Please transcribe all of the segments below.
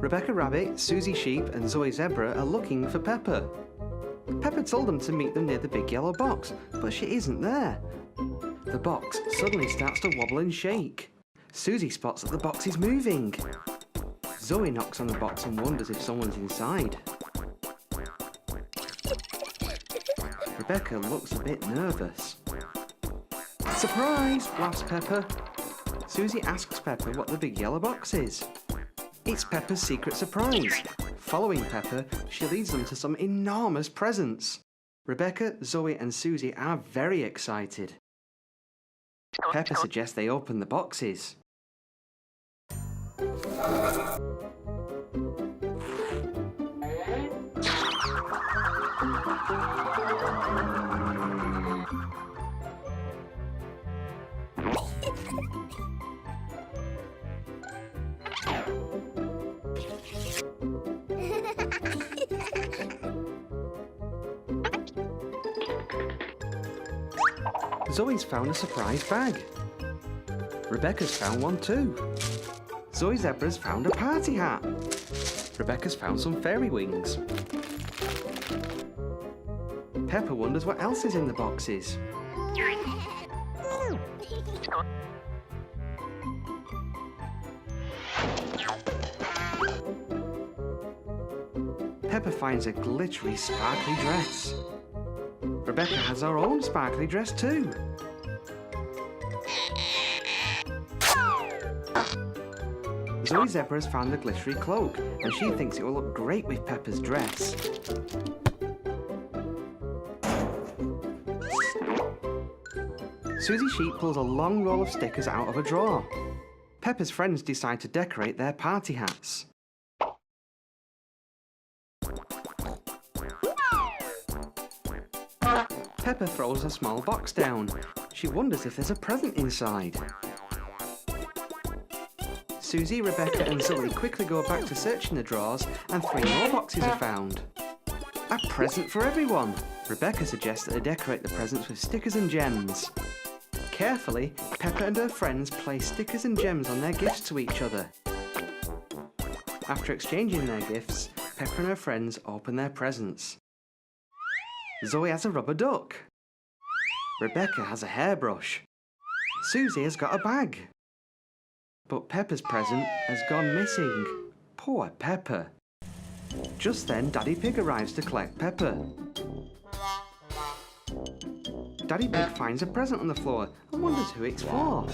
Rebecca Rabbit, Suzy Sheep and Zoe Zebra are looking for Peppa. Peppa told them to meet them near the big yellow box, but she isn't there. The box suddenly starts to wobble and shake. Suzy spots that the box is moving. Zoe knocks on the box and wonders if someone's inside. Rebecca looks a bit nervous. Surprise! Laughs Peppa. Suzy asks Peppa what the big yellow box is. It's Peppa's secret surprise. Following Peppa, she leads them to some enormous presents. Rebecca, Zoe and Suzy are very excited. Peppa suggests they open the boxes. Zoe's found a surprise bag. Rebecca's found one too. Zoe Zebra's found a party hat. Rebecca's found some fairy wings. Peppa wonders what else is in the boxes. Peppa finds a glittery, sparkly dress. Rebecca has her own sparkly dress too. Zoe Zebra has found a glittery cloak, and she thinks it will look great with Peppa's dress. Suzy Sheep pulls a long roll of stickers out of a drawer. Peppa's friends decide to decorate their party hats. Peppa throws a small box down. She wonders if there's a present inside. Suzy, Rebecca and Zoe quickly go back to searching the drawers and 3 more boxes are found. A present for everyone! Rebecca suggests that they decorate the presents with stickers and gems. Carefully, Peppa and her friends place stickers and gems on their gifts to each other. After exchanging their gifts, Peppa and her friends open their presents. Zoe has a rubber duck. Rebecca has a hairbrush. Suzy has got a bag. But Peppa's present has gone missing. Poor Peppa. Just then, Daddy Pig arrives to collect Peppa. Daddy Pig finds a present on the floor and wonders who it's for.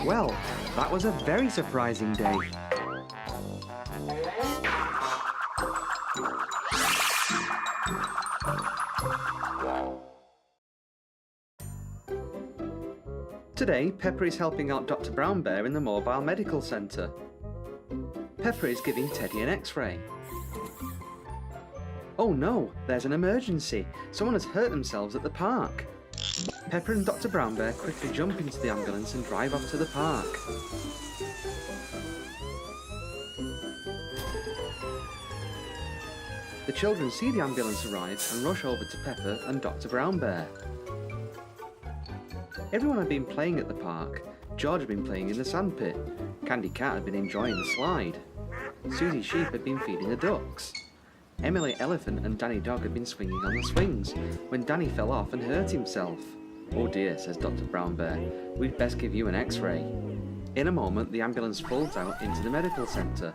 Well, that was a very surprising day. Today, Peppa is helping out Dr. Brown Bear in the mobile medical centre. Peppa is giving Teddy an X-ray. Oh no, there's an emergency. Someone has hurt themselves at the park. Peppa and Dr. Brown Bear quickly jump into the ambulance and drive off to the park. The children see the ambulance arrive and rush over to Peppa and Dr. Brown Bear. Everyone had been playing at the park. George had been playing in the sandpit. Candy Cat had been enjoying the slide. Suzy Sheep had been feeding the ducks. Emily Elephant and Danny Dog had been swinging on the swings when Danny fell off and hurt himself. Oh dear, says Dr. Brown Bear, we'd best give you an X-ray. In a moment, the ambulance folds out into the medical centre.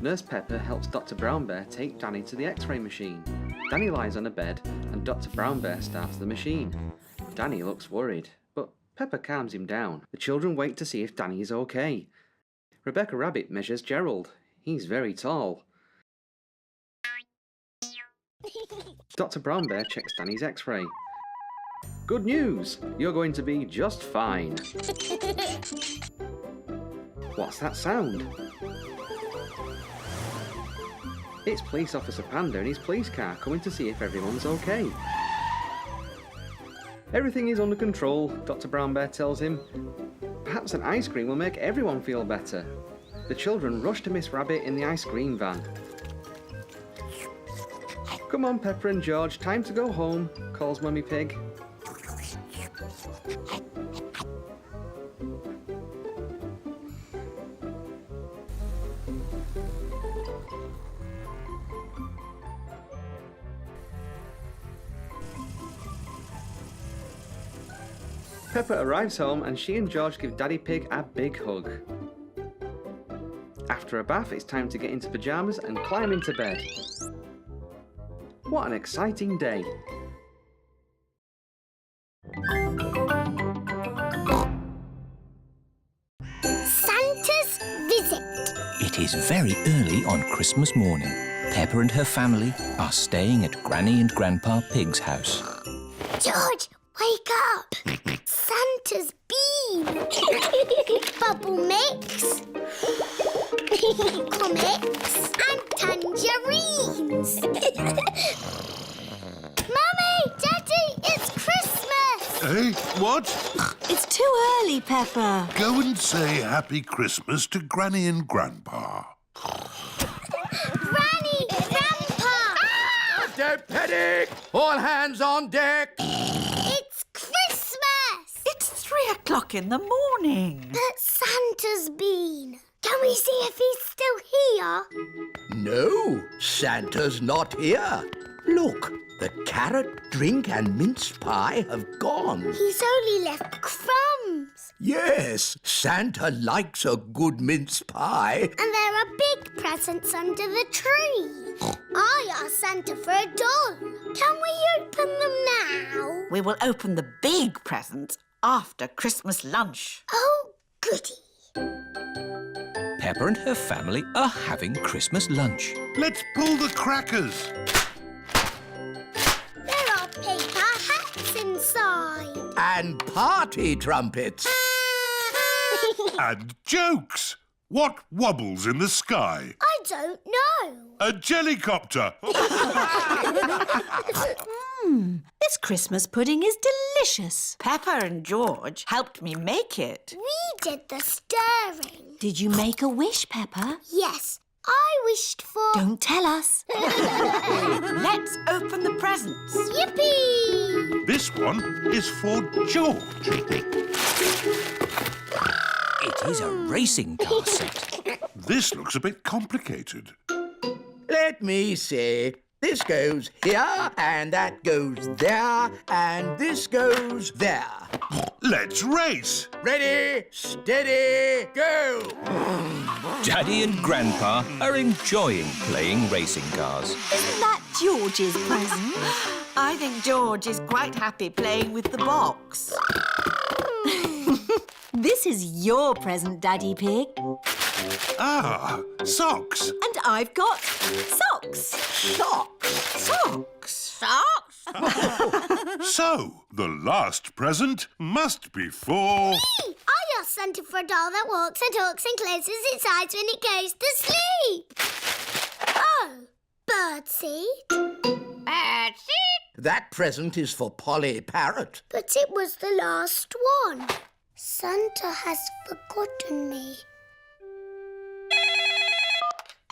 Nurse Peppa helps Dr. Brown Bear take Danny to the X-ray machine. Danny lies on a bed and Dr. Brown Bear starts the machine. Danny looks worried, but Peppa calms him down. The children wait to see if Danny is okay. Rebecca Rabbit measures Gerald. He's very tall. Dr. Brown Bear checks Danny's X-ray. Good news! You're going to be just fine. What's that sound? It's Police Officer Panda in his police car coming to see if everyone's okay. Everything is under control, Dr. Brown Bear tells him. Perhaps an ice cream will make everyone feel better. The children rush to Miss Rabbit in the ice cream van. Come on, Peppa and George, time to go home, calls Mummy Pig. Peppa arrives home and she and George give Daddy Pig a big hug. After a bath, it's time to get into pyjamas and climb into bed. What an exciting day! Santa's visit. It is very early on Christmas morning. Peppa and her family are staying at Granny and Grandpa Pig's house. George, wake up! Santa's bean. Bubble mix. Comics and tangerines. Mummy! Daddy! It's Christmas! Eh? What? It's too early, Peppa. Go and say Happy Christmas to Granny and Grandpa. Granny! Grandpa! Don't panic! All hands on deck! It's Christmas! It's 3 o'clock in the morning. But Santa's been. Can we see if he's still here? No, Santa's not here. Look, the carrot, drink and mince pie have gone. He's only left crumbs. Yes, Santa likes a good mince pie. And there are big presents under the tree. I asked Santa for a doll. Can we open them now? We will open the big presents after Christmas lunch. Oh, goody. Peppa and her family are having Christmas lunch. Let's pull the crackers. There are paper hats inside. And party trumpets. And jokes. What wobbles in the sky? I don't know. A jellycopter. This Christmas pudding is delicious. Peppa and George helped me make it. We did the stirring. Did you make a wish, Peppa? Yes, I wished for... Don't tell us. Let's open the presents. Yippee! This one is for George. It is a racing car set. This looks a bit complicated. Let me see. This goes here, and that goes there, and this goes there. Let's race. Ready, steady, go! Daddy and Grandpa are enjoying playing racing cars. Isn't that George's present? I think George is quite happy playing with the box. This is your present, Daddy Pig. Ah, socks. And I've got socks. Socks. Socks. Socks? So, the last present must be for... I asked Santa for a doll that walks and talks and closes its eyes when it goes to sleep. Oh, birdseed. Birdseed? That present is for Polly Parrot. But it was the last one. Santa has forgotten me.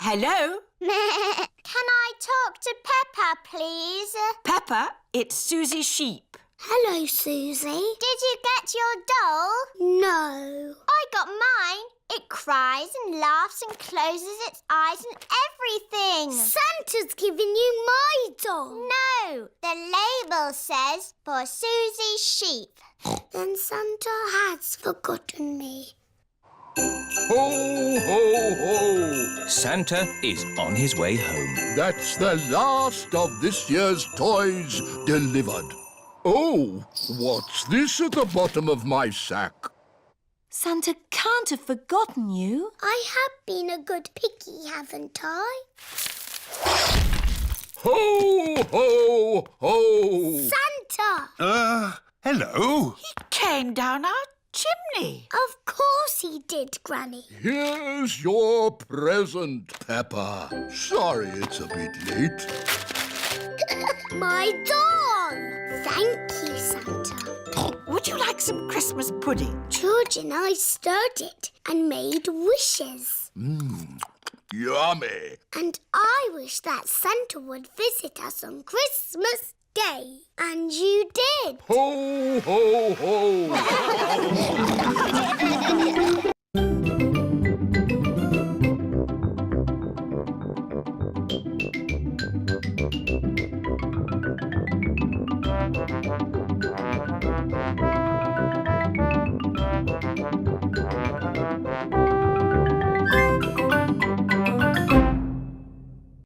Hello? Can I talk to Peppa, please? Peppa, it's Suzy Sheep. Hello, Susie. Did you get your doll? No. I got mine. It cries and laughs and closes its eyes and everything. Santa's given you my doll. No, the label says for Suzy Sheep. Then Santa has forgotten me. Ho, ho, ho! Santa is on his way home. That's the last of this year's toys delivered. Oh, what's this at the bottom of my sack? Santa can't have forgotten you. I have been a good piggy, haven't I? Ho, ho, ho! Santa! Hello. He came down our chimney. Of course he did, Granny. Here's your present, Peppa. Sorry it's a bit late. My doll! Thank you, Santa. like some Christmas pudding? George and I stirred it and made wishes. Yummy. And I wish that Santa would visit us on Christmas Day. And you did. Ho, ho, ho.